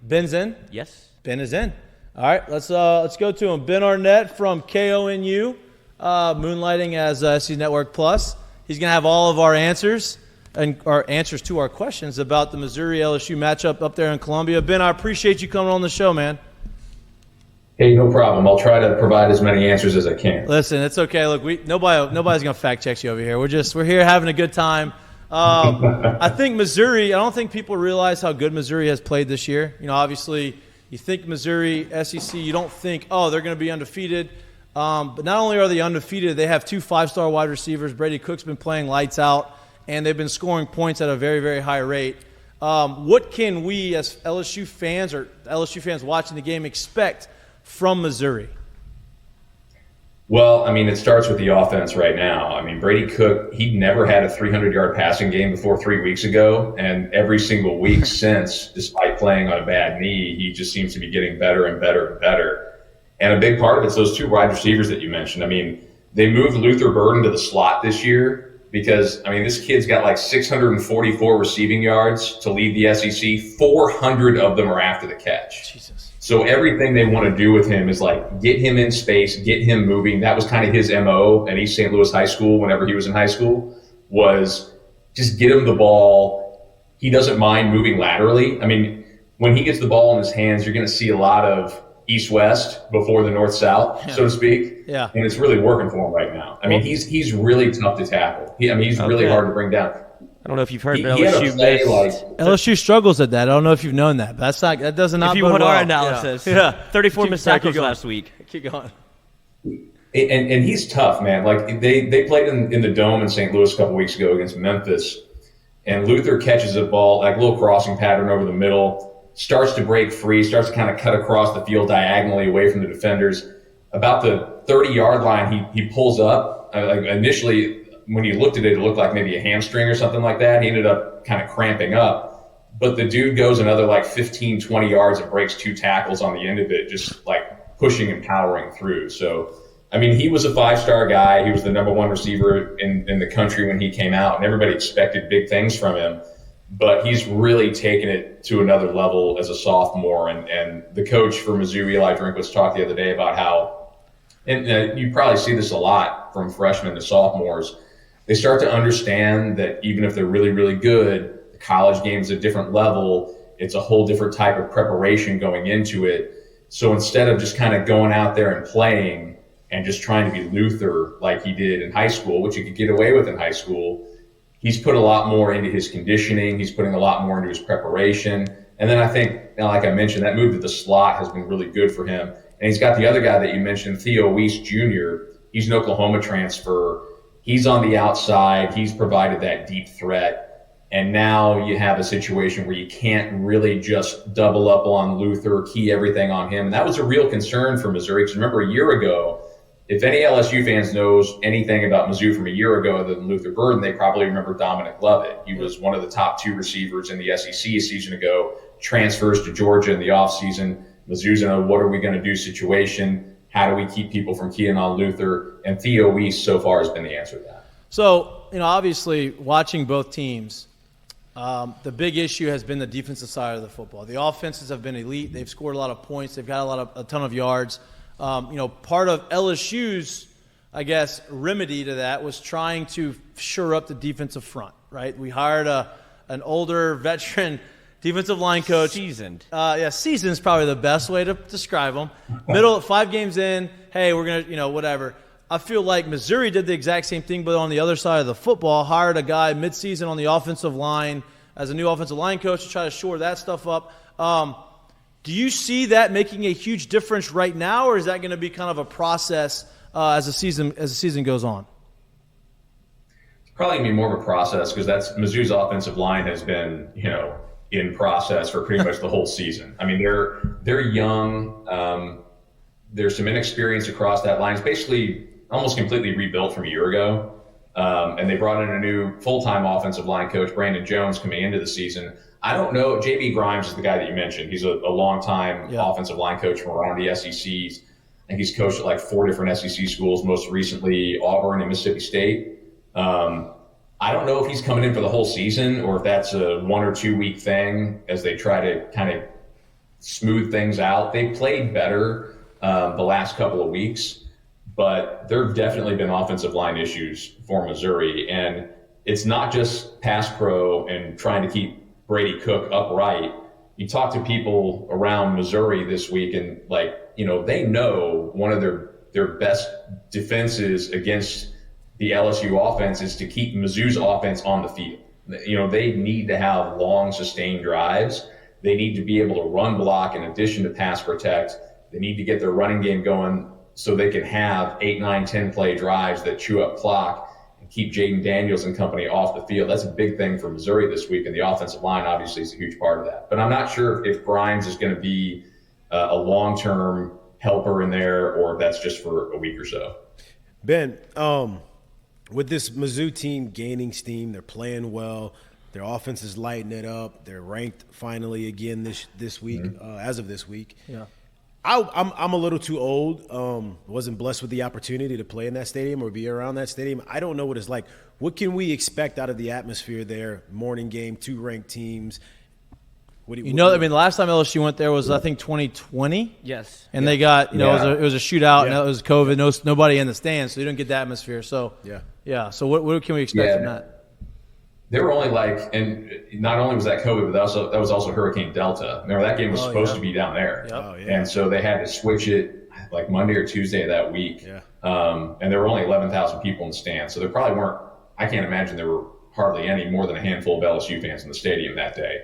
Ben's in? Yes. Ben is in. All right, let's go to him. Ben Arnet from KONU, moonlighting as SC Network Plus. He's going to have all of our answers and our answers to our questions about the Missouri-LSU matchup up there in Columbia. Ben, I appreciate you coming on the show, man. Hey, no problem. I'll try to provide as many answers as I can. Listen, it's okay. Look, nobody's going to fact check you over here. We're here having a good time. I think Missouri, I don't think people realize how good Missouri has played this year. You know, obviously, you think Missouri, SEC, you don't think, oh, they're going to be undefeated. But not only are they undefeated, they have 2 5-star wide receivers. Brady Cook's been playing lights out, and they've been scoring points at a very, very high rate. What can we as LSU fans or LSU fans watching the game expect from Missouri? Well, I mean, it starts with the offense right now. I mean, Brady Cook, he never had a 300-yard passing game before 3 weeks ago, and every single week since, despite playing on a bad knee, he just seems to be getting better and better and better. And a big part of it's those 2 wide receivers that you mentioned. I mean, they moved Luther Burden to the slot this year because, I mean, this kid's got like 644 receiving yards to lead the SEC. 400 of them are after the catch. Jesus. So everything they want to do with him is like get him in space, get him moving. That was kind of his MO at East St. Louis High School whenever he was in high school, was just get him the ball. He doesn't mind moving laterally. I mean, when he gets the ball in his hands, you're going to see a lot of east-west before the north-south, so to speak. Yeah. And it's really working for him right now. I mean, he's really tough to tackle. He's really hard to bring down. I don't know if you've heard LSU missed. LSU struggles at that. I don't know if you've known that, but that doesn't. If you want our analysis, yeah. 34 missed tackles last week. Keep going. And he's tough, man. Like they played in the Dome in St. Louis a couple weeks ago against Memphis, and Luther catches a ball, like a little crossing pattern over the middle, starts to break free, starts to kind of cut across the field diagonally away from the defenders. About the 30-yard line, he pulls up. Initially, when you looked at it, it looked like maybe a hamstring or something like that. He ended up kind of cramping up. But the dude goes another like 15, 20 yards and breaks 2 tackles on the end of it, just like pushing and powering through. So, I mean, he was a 5-star guy. He was the number 1 receiver in the country when he came out, and everybody expected big things from him. But he's really taken it to another level as a sophomore. And the coach for Mizzou, Eli Drinkwitz, talked the other day about how, and you probably see this a lot from freshmen to sophomores, they start to understand that even if they're really, really good, the college game is a different level. It's a whole different type of preparation going into it. So instead of just kind of going out there and playing and just trying to be Luther like he did in high school, which you could get away with in high school, he's put a lot more into his conditioning. He's putting a lot more into his preparation. And then I think, like I mentioned, that move to the slot has been really good for him. And he's got the other guy that you mentioned, Theo Weiss Jr. He's an Oklahoma transfer. He's on the outside. He's provided that deep threat. And now you have a situation where you can't really just double up on Luther, key everything on him. And that was a real concern for Missouri. Because remember, a year ago, if any LSU fans knows anything about Mizzou from a year ago other than Luther Burden, they probably remember Dominic Lovett. He was one of the top 2 receivers in the SEC a season ago, transfers to Georgia in the offseason. Mizzou's in a what are we going to do situation. How do we keep people from keying on Luther? And Theo Weiss so far has been the answer to that. So, obviously watching both teams, the big issue has been the defensive side of the football. The offenses have been elite. They've scored a lot of points. They've got a ton of yards. Part of LSU's, I guess, remedy to that was trying to shore up the defensive front, right? We hired an older veteran defensive line coach. Seasoned. Seasoned is probably the best way to describe him. 5 games in, hey, we're going to, whatever. I feel like Missouri did the exact same thing, but on the other side of the football, hired a guy midseason on the offensive line as a new offensive line coach to try to shore that stuff up. Do you see that making a huge difference right now, or is that going to be kind of a process as the season goes on? It's probably going to be more of a process because Mizzou's offensive line has been, in process for pretty much the whole season. I mean, they're young. There's some inexperience across that line. It's basically almost completely rebuilt from a year ago. And they brought in a new full-time offensive line coach, Brandon Jones, coming into the season. I don't know. J.B. Grimes is the guy that you mentioned. He's a long-time offensive line coach from around the SEC. I think he's coached at like 4 different SEC schools, most recently Auburn and Mississippi State. I don't know if he's coming in for the whole season or if that's a 1 or 2 week thing as they try to kind of smooth things out. They played better the last couple of weeks, but there have definitely been offensive line issues for Missouri. And it's not just pass pro and trying to keep Brady Cook upright. You talk to people around Missouri this week, and they know one of their best defenses against the LSU offense is to keep Mizzou's offense on the field. They need to have long, sustained drives. They need to be able to run block in addition to pass protect. They need to get their running game going so they can have 8, 9, 10 play drives that chew up clock and keep Jaden Daniels and company off the field. That's a big thing for Missouri this week, and the offensive line obviously is a huge part of that. But I'm not sure if Grimes is going to be a long-term helper in there, or if that's just for a week or so. Ben, with this Mizzou team gaining steam, they're playing well. Their offense is lighting it up. They're ranked finally again this week, as of this week. Yeah, I'm a little too old. Wasn't blessed with the opportunity to play in that stadium or be around that stadium. I don't know what it's like. What can we expect out of the atmosphere there? Morning game, 2 ranked teams. The last time LSU went there was, I think, 2020. Yes. And they got, it was a shootout, and it was COVID, nobody in the stands, so you didn't get that atmosphere. So, yeah. So what can we expect from that? They were only and not only was that COVID, but that was also Hurricane Delta. Remember, that game was supposed to be down there. Yep. And so they had to switch it like Monday or Tuesday of that week. Yeah. And there were only 11,000 people in the stands. So there probably weren't, I can't imagine there were hardly any more than a handful of LSU fans in the stadium that day.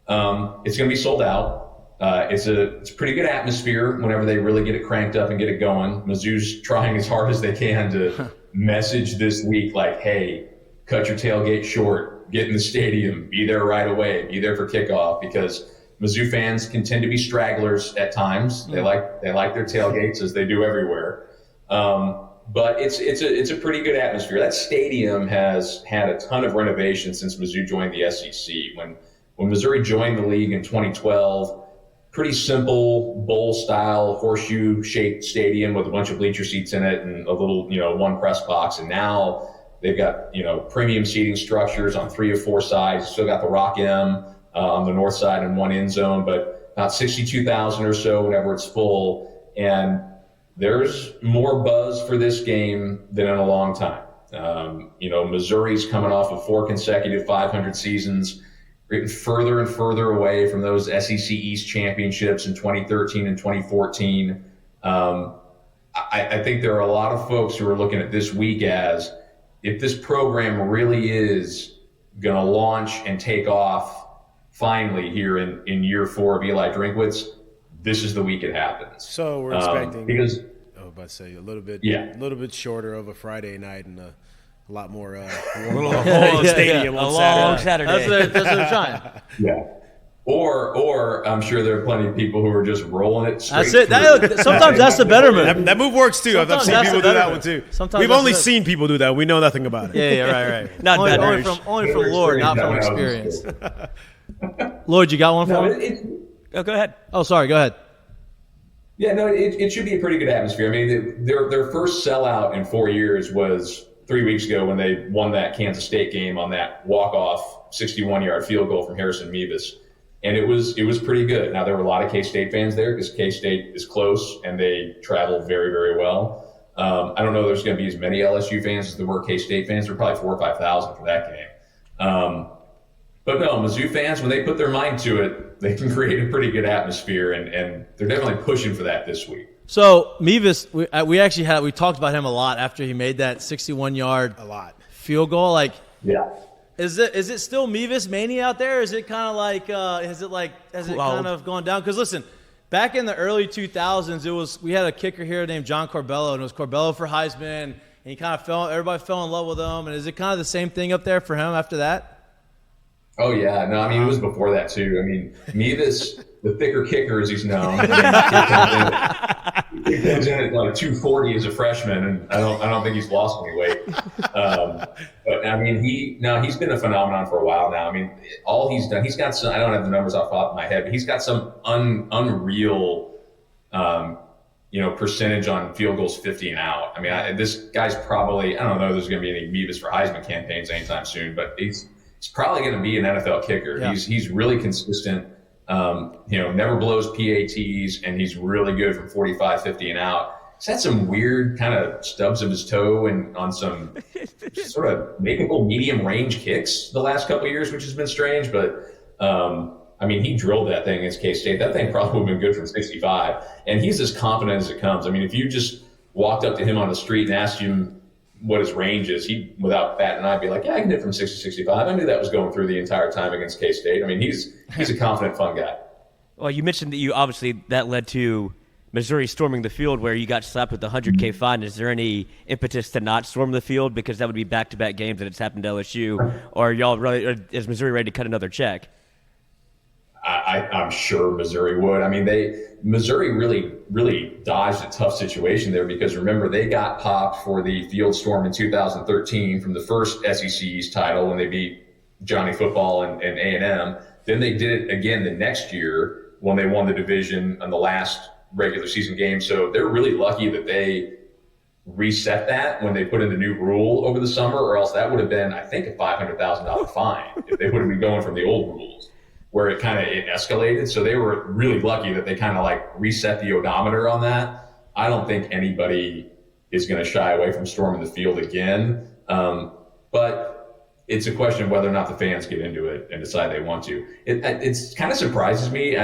It's going to be sold out. It's a pretty good atmosphere whenever they really get it cranked up and get it going. Mizzou's trying as hard as they can to message this week like, hey, cut your tailgate short, get in the stadium, be there right away, be there for kickoff, because Mizzou fans can tend to be stragglers at times. They like their tailgates, as they do everywhere. But it's a pretty good atmosphere. That stadium has had a ton of renovations since Mizzou joined the SEC. When Missouri joined the league in 2012, pretty simple bowl-style horseshoe-shaped stadium with a bunch of bleacher seats in it and a little, one press box. And now they've got, premium seating structures on 3 or 4 sides. Still got the Rock M on the north side and 1 end zone, but about 62,000 or so whenever it's full. And there's more buzz for this game than in a long time. Missouri's coming off of 4 consecutive 500 seasons, getting further and further away from those SEC East championships in 2013 and 2014. I think there are a lot of folks who are looking at this week as, if this program really is going to launch and take off finally here in year 4 of Eli Drinkwitz, this is the week it happens. So we're expecting because a little bit shorter of a Friday night and a lot more stadium on long Saturday. Saturday. That's what they're trying. Yeah. Or I'm sure there are plenty of people who are just rolling it straight. That's it. Sometimes that's the better move. That move works too. I've Sometimes seen that's people the do that better one too. Sometimes We've that's only the- seen people do that. We know nothing about it. Yeah, right. Not only better. only from Lord, not from experience. Lord, you got one for me? Oh, go ahead. Oh, sorry. Go ahead. Yeah, no, it should be a pretty good atmosphere. I mean, their first sellout in 4 years was 3 weeks ago when they won that Kansas State game on that walk-off 61-yard field goal from Harrison Mevis. And it was pretty good. Now, there were a lot of K-State fans there because K-State is close and they travel very, very well. I don't know if there's going to be as many LSU fans as there were K-State fans. There were probably 4,000 or 5,000 for that game. But no, Mizzou fans, when they put their mind to it, they can create a pretty good atmosphere, and they're definitely pushing for that this week. So Mevis, we talked about him a lot after he made that 61-yard field goal. Yeah. Is it still Mevis mania out there? Is it kind of like has it kind of gone down? Because listen, back in the early 2000s, we had a kicker here named John Corbello, and it was Corbello for Heisman, and he kind of everybody fell in love with him. And is it kind of the same thing up there for him after that? Oh, yeah. No, I mean, it was before that, too. I mean, Mevis, the thicker kicker, as he's known, he comes in at like 240 as a freshman, and I don't think he's lost any weight. But, I mean, he's been a phenomenon for a while now. I mean, all he's done, he's got some – I don't have the numbers off the top of my head, but he's got some unreal percentage on field goals 50 and out. I mean, this guy's probably – I don't know if there's going to be any Mevis for Heisman campaigns anytime soon, but he's probably going to be an NFL kicker. Yeah. He's really consistent. Never blows PATs, and he's really good from 45, 50 and out. He's had some weird kind of stubs of his toe and on some sort of makeable medium range kicks the last couple of years, which has been strange. But, he drilled that thing against K-State. That thing probably would have been good from 65. And he's as confident as it comes. I mean, if you just walked up to him on the street and asked him what his range is, he, without batting an eye, be like, yeah, I can hit from 60 to 65. I knew that was going through the entire time against K-State. I mean, he's a confident, fun guy. Well, you mentioned that that led to Missouri storming the field where you got slapped with the 100K fine. Is there any impetus to not storm the field because that would be back-to-back games and it's happened to LSU? Or is Missouri ready to cut another check? I'm sure Missouri would. I mean, Missouri really dodged a tough situation there because remember they got popped for the field storm in 2013 from the first SEC East title when they beat Johnny Football and A&M. Then they did it again the next year when they won the division on the last regular season game. So they're really lucky that they reset that when they put in the new rule over the summer, or else that would have been, I think, a $500,000 fine if they would have been going from the old rules where it escalated. So they were really lucky that they kind of like reset the odometer on that. I don't think anybody is going to shy away from storming the field again. But it's a question of whether or not the fans get into it and decide they want to. It kind of surprises me,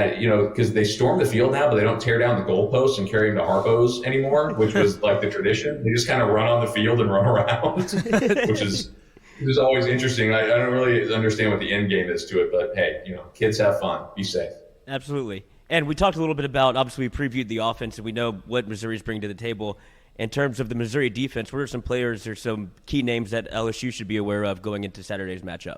because they storm the field now, but they don't tear down the goalposts and carry them to Harpo's anymore, which was like the tradition. They just kind of run on the field and run around, which is always interesting. I don't really understand what the end game is to it, but hey, kids have fun. Be safe. Absolutely. And we talked a little bit about, obviously we previewed the offense and we know what Missouri's bringing to the table. In terms of the Missouri defense, what are some players or some key names that LSU should be aware of going into Saturday's matchup?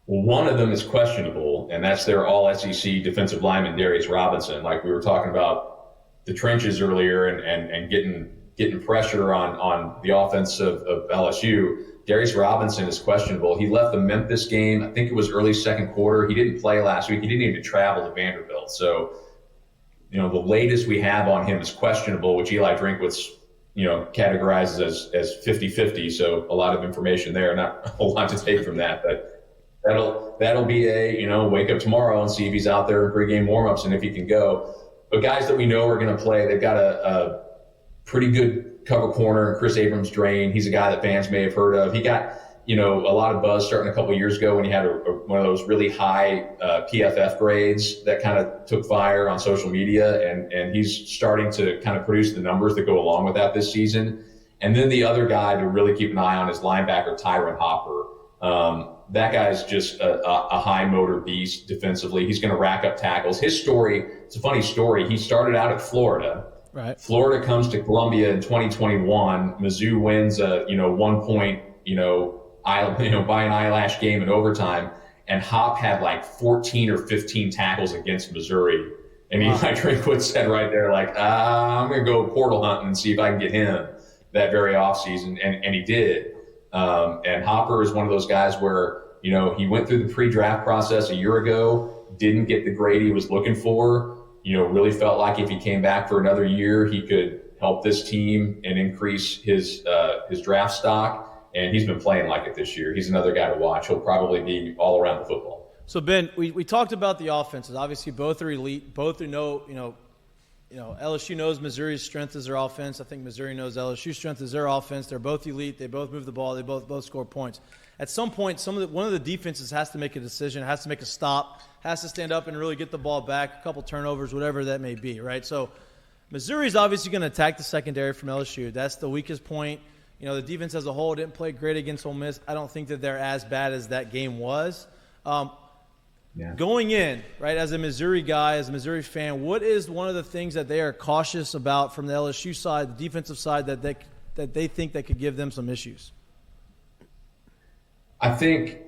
Well, one of them is questionable, and that's their all-SEC defensive lineman, Darius Robinson. Like we were talking about the trenches earlier and getting pressure on the offense of LSU. Darius Robinson is questionable. He left the Memphis game, I think it was early second quarter. He didn't play last week. He didn't even travel to Vanderbilt. So, the latest we have on him is questionable, which Eli Drinkwitz, categorizes as 50-50. So a lot of information there, not a whole lot to take from that. But that'll be wake up tomorrow and see if he's out there in pregame warmups and if he can go. But guys that we know are going to play, they've got a pretty good cover corner in Chris Abrams-Drain. He's a guy that fans may have heard of. He got a lot of buzz starting a couple of years ago when he had one of those really high PFF grades that kind of took fire on social media, and he's starting to kind of produce the numbers that go along with that this season. And then the other guy to really keep an eye on is linebacker Tyron Hopper. That guy's just a high motor beast defensively. He's going to rack up tackles. His story, it's a funny story. He started out at Florida. Right. Florida comes to Columbia in 2021. Mizzou wins a 1 point by an eyelash game in overtime, and Hop had like 14 or 15 tackles against Missouri. And Eli Drinkwitz said right there, I'm going to go portal hunting and see if I can get him that very offseason. And he did. And Hopper is one of those guys where, he went through the pre-draft process a year ago, didn't get the grade he was looking for, really felt like if he came back for another year, he could help this team and increase his draft stock. And he's been playing like it this year. He's another guy to watch. He'll probably be all around the football. So, Ben, we talked about the offenses. Obviously, both are elite. Both know, LSU knows Missouri's strength is their offense. I think Missouri knows LSU's strength is their offense. They're both elite. They both move the ball. They both score points. At some point, one of the defenses has to make a decision, has to make a stop, has to stand up and really get the ball back, a couple turnovers, whatever that may be, right? So, Missouri's obviously going to attack the secondary from LSU. That's the weakest point. The defense as a whole didn't play great against Ole Miss. I don't think that they're as bad as that game was. Going in, right, as a Missouri guy, as a Missouri fan, what is one of the things that they are cautious about from the LSU side, the defensive side, that they think that could give them some issues? I think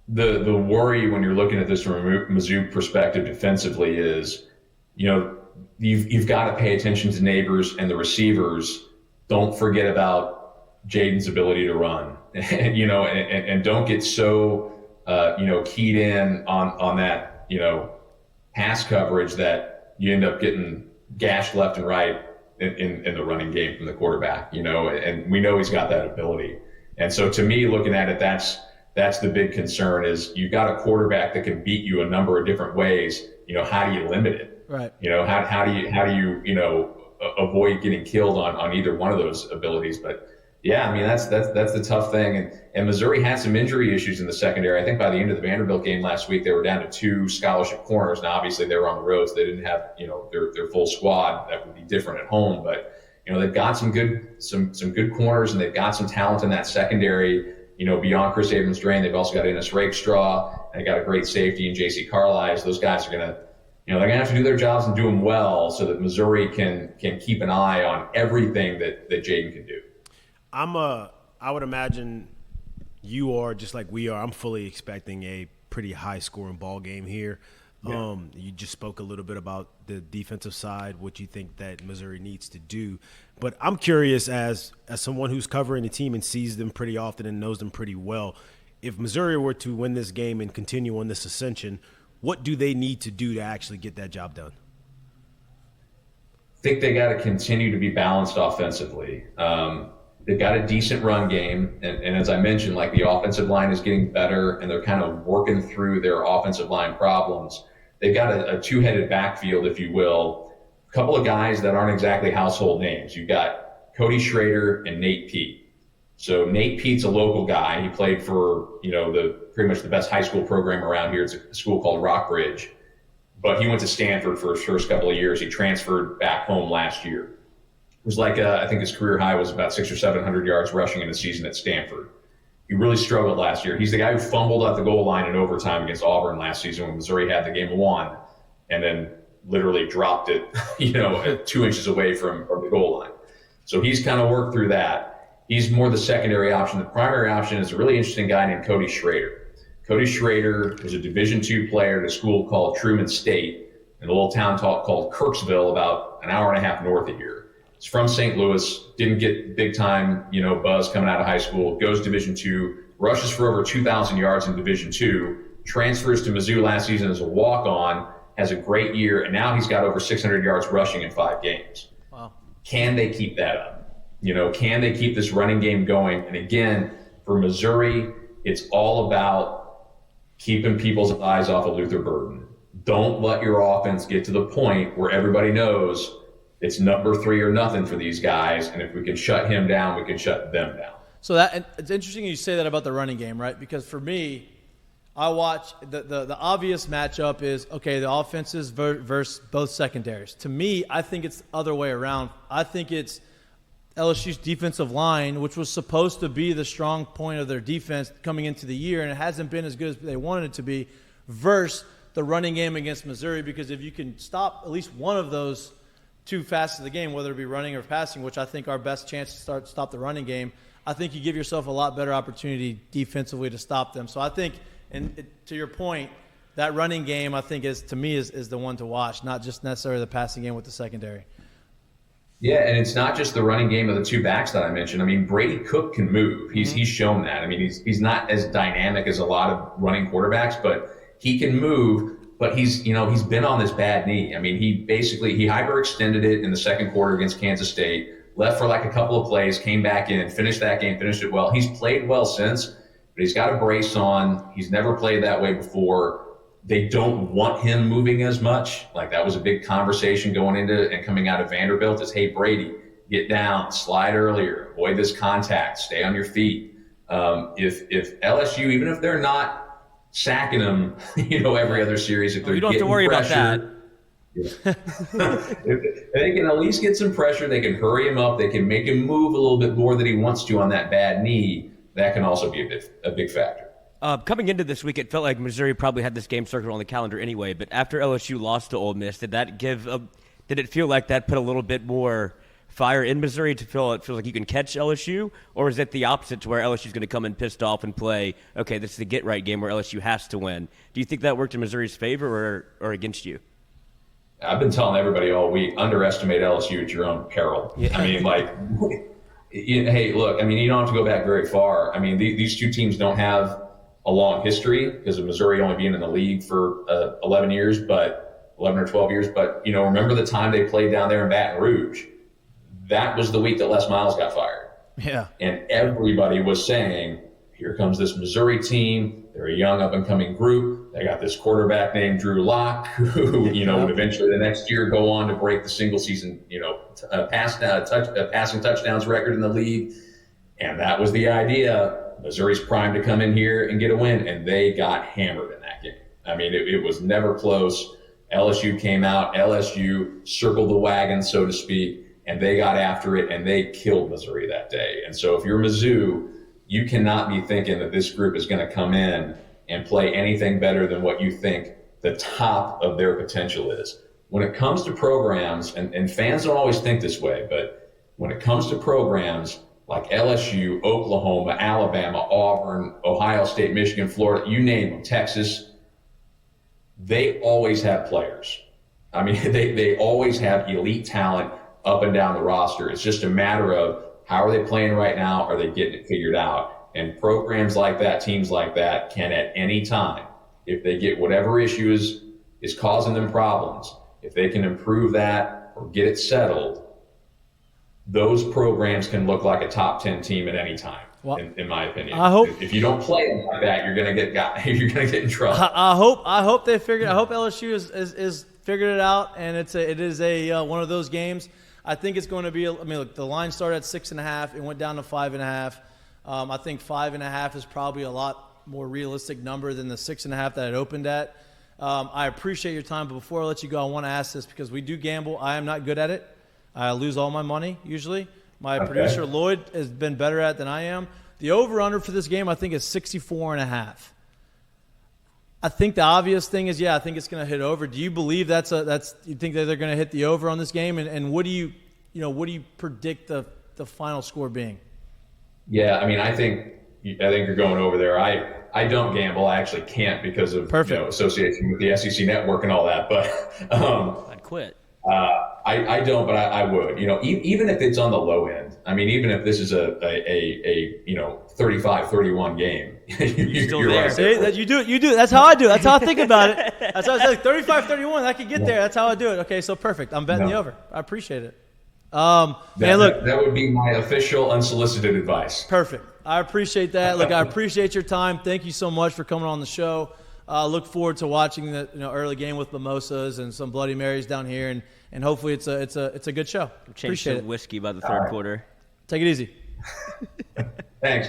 the worry when you're looking at this from a Mizzou perspective defensively is, you've got to pay attention to Neighbors and the receivers. Don't forget about Jaden's ability to run, and don't get so, keyed in on that, pass coverage that you end up getting gashed left and right in the running game from the quarterback, and we know he's got that ability. And so to me, looking at it, that's that's the big concern. Is you've got a quarterback that can beat you a number of different ways. How do you limit it? Right. How do you avoid getting killed on either one of those abilities? But yeah, I mean, that's the tough thing. And Missouri had some injury issues in the secondary. I think by the end of the Vanderbilt game last week, they were down to 2 scholarship corners. Now, obviously, they were on the road, so they didn't have, their full squad. That would be different at home. But, they've got some good corners, and they've got some talent in that secondary, beyond Chris Abrams-Drain. They've also got Ennis Rakestraw, and they got a great safety in J.C. Carlisle. Those guys are going to, they're going to have to do their jobs and do them well so that Missouri can keep an eye on everything that Jaden can do. I would imagine you are just like we are. I'm fully expecting a pretty high-scoring ball game here. Yeah. You just spoke a little bit about the defensive side, what you think that Missouri needs to do. But I'm curious, as someone who's covering the team and sees them pretty often and knows them pretty well, if Missouri were to win this game and continue on this ascension, what do they need to do to actually get that job done? I think they got to continue to be balanced offensively. They've got a decent run game, and as I mentioned, like the offensive line is getting better, and they're kind of working through their offensive line problems. They've got a two-headed backfield, if you will. A couple of guys that aren't exactly household names. You've got Cody Schrader and Nate Peete. So Nate Pete's a local guy. He played for pretty much the best high school program around here. It's a school called Rockbridge, but he went to Stanford for his first couple of years. He transferred back home last year. It was like I think his career high was about 600 or 700 yards rushing in a season at Stanford. He really struggled last year. He's the guy who fumbled at the goal line in overtime against Auburn last season when Missouri had the game won, and then literally dropped it, 2 inches away from the goal line. So he's kind of worked through that. He's more the secondary option. The primary option is a really interesting guy named Cody Schrader. Cody Schrader was a Division II player at a school called Truman State in a little town called Kirksville, about an hour and a half north of here. He's from St. Louis, didn't get big time, buzz coming out of high school, goes Division II, rushes for over 2,000 yards in Division II, transfers to Mizzou last season as a walk-on, has a great year, and now he's got over 600 yards rushing in 5 games. Wow. Can they keep that up? Can they keep this running game going? And again, for Missouri, it's all about keeping people's eyes off of Luther Burden. Don't let your offense get to the point where everybody knows it's number 3 or nothing for these guys, and if we can shut him down, we can shut them down. So that it's interesting you say that about the running game, right? Because for me, I watch the obvious matchup is, okay, the offenses versus both secondaries. To me, I think it's the other way around. I think it's LSU's defensive line, which was supposed to be the strong point of their defense coming into the year, and it hasn't been as good as they wanted it to be, versus the running game against Missouri, because if you can stop at least one of those 2 facets of the game, whether it be running or passing, which I think our best chance to stop the running game, I think you give yourself a lot better opportunity defensively to stop them. So I think, and to your point, that running game I think is the one to watch, not just necessarily the passing game with the secondary. Yeah, and it's not just the running game of the 2 backs that I mentioned. I mean, Brady Cook can move. He's shown that. I mean, he's not as dynamic as a lot of running quarterbacks, but he can move. But he's been on this bad knee. I mean, he hyperextended it in the second quarter against Kansas State, left for like a couple of plays, came back in, finished that game, finished it well. He's played well since, but he's got a brace on. He's never played that way before. They don't want him moving as much. Like, that was a big conversation going into and coming out of Vanderbilt is, hey, Brady, get down, slide earlier, avoid this contact, stay on your feet. If LSU, even if they're not sacking them, every other series, if they're you don't have to worry pressure, about that. If they can at least get some pressure, they can hurry him up, they can make him move a little bit more than he wants to on that bad knee. That can also be a big factor. Coming into this week, it felt like Missouri probably had this game circled on the calendar anyway. But after LSU lost to Ole Miss, did it feel like that put a little bit more fire in Missouri to feel like you can catch LSU, or is it the opposite to where LSU's going to come in pissed off and play, okay, this is a get-right game where LSU has to win? Do you think that worked in Missouri's favor or against you? I've been telling everybody all week, underestimate LSU at your own peril. Yeah. I mean, hey, look, I mean, you don't have to go back very far. I mean, these 2 teams don't have a long history because of Missouri only being in the league for 11 years, but 11 or 12 years. But, remember the time they played down there in Baton Rouge? That was the week that Les Miles got fired. Yeah. And everybody was saying, here comes this Missouri team. They're a young up-and-coming group. They got this quarterback named Drew Lock, who, would eventually the next year go on to break the single-season, passing touchdowns record in the league. And that was the idea. Missouri's primed to come in here and get a win, and they got hammered in that game. I mean, it was never close. LSU came out. LSU circled the wagon, so to speak, and they got after it, and they killed Missouri that day. And so if you're Mizzou, you cannot be thinking that this group is going to come in and play anything better than what you think the top of their potential is. When it comes to programs, and fans don't always think this way, but when it comes to programs like LSU, Oklahoma, Alabama, Auburn, Ohio State, Michigan, Florida, you name them, Texas, they always have players. I mean, they always have elite talent up and down the roster. It's just a matter of how are they playing right now? Are they getting it figured out? And programs like that, teams like that, can at any time, if they get whatever issue is causing them problems, if they can improve that or get it settled, those programs can look like a top 10 team at any time. Well, in my opinion, I hope if you don't play them like that, you're gonna get in trouble. I hope they figured. I hope LSU is figured it out, and it is one of those games. I think it's going to be. Look, the line started at 6.5. It went down to 5.5. I think 5.5 is probably a lot more realistic number than the 6.5 that it opened at. I appreciate your time, but before I let you go, I want to ask this because we do gamble. I am not good at it. I lose all my money usually. My producer, Lloyd, has been better at it than I am. The over-under for this game, I think, is 64.5. I think the obvious thing is, I think it's going to hit over. Do you believe you think that they're going to hit the over on this game? And what do you predict the final score being? Yeah, I think you're going over there. I don't gamble. I actually can't because of association with the SEC network and all that. But I'd quit. I don't, but I would. Even if it's on the low end. Even if this is a 35-31 game, you're there. right. See, that you do it. That's how I do it. That's how I think about it. That's how I say 35-31. I could get there. That's how I do it. Okay, so perfect. I'm betting the over. I appreciate it. That would be my official unsolicited advice. Perfect. I appreciate that. Look, I appreciate your time. Thank you so much for coming on the show. Look forward to watching the early game with mimosas and some Bloody Marys down here, and hopefully it's a good show. Change to whiskey by the third quarter. Take it easy. Thanks.